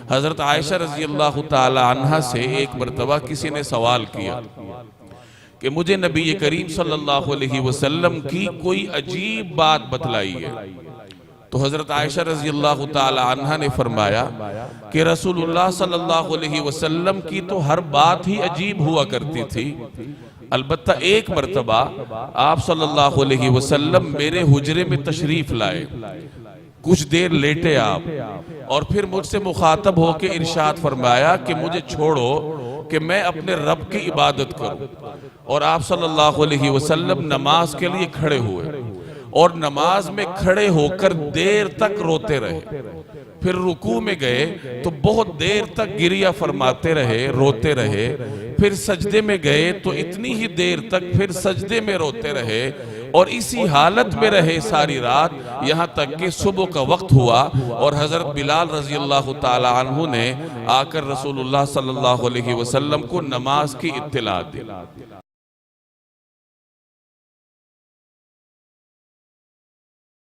حضرت عائشہ رضی اللہ تعالی عنہ سے ایک مرتبہ کسی نے سوال کیا کہ مجھے نبی کریم صلی اللہ علیہ وسلم کی کوئی عجیب بات بتلائی ہے۔ تو حضرت عائشہ رضی اللہ تعالی عنہ نے فرمایا کہ رسول اللہ صلی اللہ علیہ وسلم کی تو ہر بات ہی عجیب ہوا کرتی تھی، البتہ ایک مرتبہ آپ صلی اللہ علیہ وسلم میرے حجرے میں تشریف لائے، کچھ دیر لیٹے آپ، اور پھر مجھ سے مخاطب ہو کے ارشاد فرمایا کہ مجھے چھوڑو کہ میں اپنے رب کی عبادت کروں، اور آپ صلی اللہ علیہ وسلم نماز کے لیے کھڑے ہوئے اور نماز میں کھڑے ہو کر دیر تک روتے رہے، پھر رکوع میں گئے تو بہت دیر تک گریہ فرماتے رہے، روتے رہے، پھر سجدے میں گئے تو اتنی ہی دیر تک پھر سجدے میں روتے رہے، اور اسی حالت میں رہے ساری رات، یہاں تک کہ صبح کا وقت ہوا اور حضرت بلال رضی اللہ تعالی عنہ نے آ کر رسول اللہ صلی اللہ علیہ وسلم کو نماز کی اطلاع دی۔